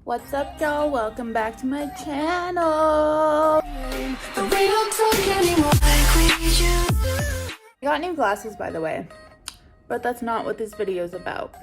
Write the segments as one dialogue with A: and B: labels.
A: What's up, y'all? Welcome back to my channel. I got new glasses, by the way, but that's not what this video is about.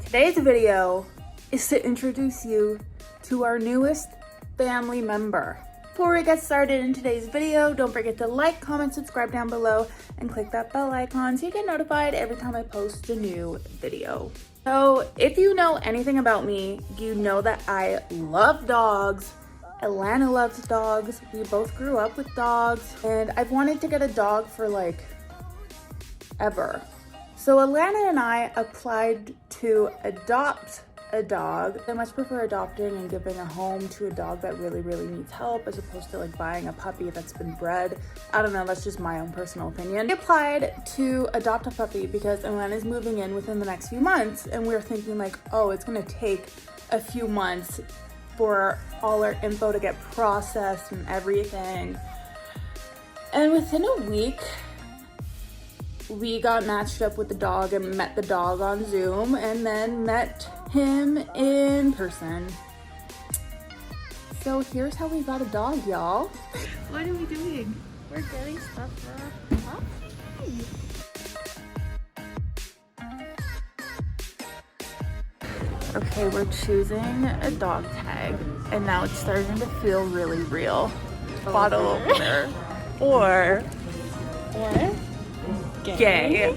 A: Today's video is to introduce you to our newest family member. Before we get started in today's video, don't forget to like, comment, subscribe down below, and click that bell icon so you get notified every time I post a new video. So if you know anything about me, you know that I love dogs. Alannah loves dogs. We both grew up with dogs, and I've wanted to get a dog for like ever. So Alannah and I applied to adopt a dog. I much prefer adopting and giving a home to a dog that really needs help as opposed to like buying a puppy that's been bred. I don't know, that's just my own personal opinion. We applied to adopt a puppy because Alannah's moving in within the next few months, and we were thinking like, oh, it's gonna take a few months for all our info to get processed and everything. And within a week, we got matched up with the dog and met the dog on Zoom, and then met him in person. So here's how we got a dog, y'all. What are we doing?
B: We're getting stuff for our puppy.
A: Okay, we're choosing a dog tag, and now it's starting to feel really real. Bottle opener. Or gay.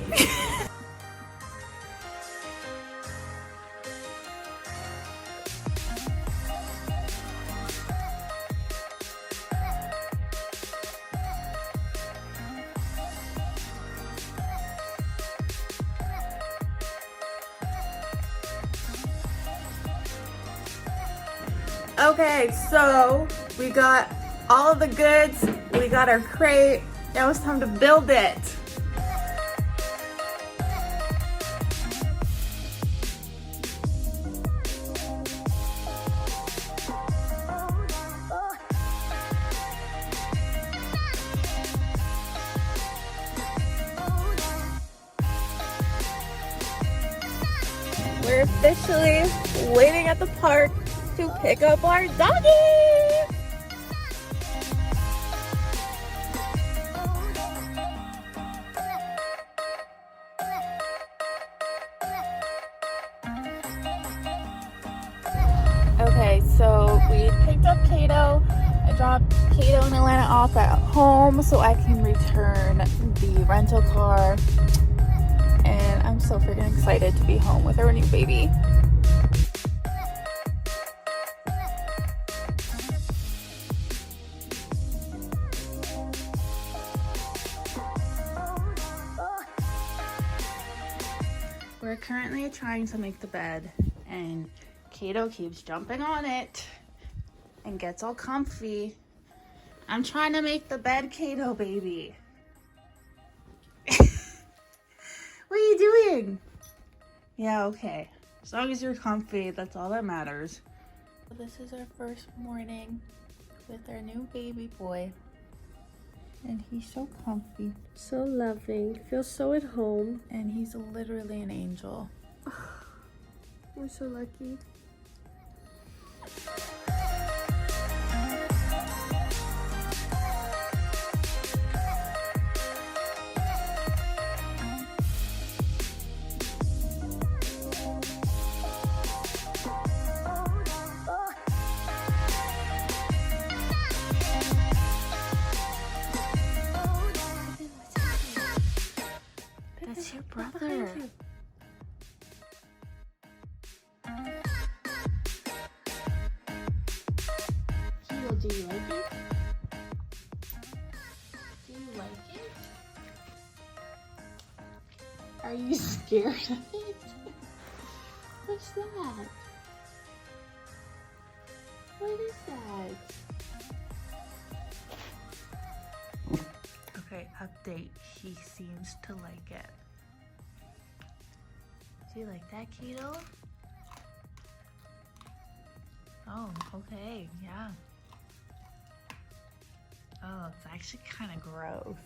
A: Okay, so we got all of the goods, we got our crate, now it's time to build it. We're officially waiting at the park to pick up our doggy. Okay, so we picked up Cato. I dropped Cato and Alannah off at home so I can return the rental car. And I'm so freaking excited to be home with our new baby. We're currently trying to make the bed, and Cato keeps jumping on it and gets all comfy. I'm trying to make the bed, Cato baby. What are you doing? Yeah, okay. As long as you're comfy, that's all that matters. This is our first morning with our new baby boy. And he's so comfy.
B: So loving. Feels so at home.
A: And he's literally an angel.
B: We're so lucky.
A: That's your brother.
B: Kilo, do you like it? Do you like it? Are you scared of it? What's that? What is that?
A: Okay, update. He seems to like it. Do you like that, Cato? Oh, okay, yeah. Oh, it's actually kind of gross.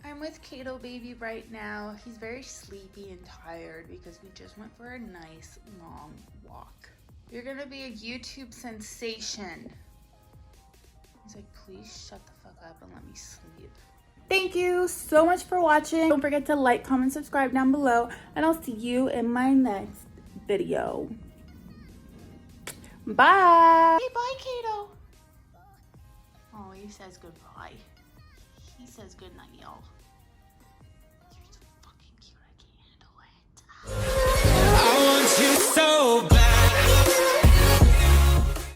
A: I'm with Cato baby right now. He's very sleepy and tired because we just went for a nice long walk. You're gonna be a YouTube sensation. He's like, please shut the fuck up and let me sleep. Thank you so much for watching. Don't forget to like, comment, subscribe down below, and I'll see you in my next video. Bye. Hey, bye, Cato. Oh, he says goodbye. He says good night, y'all.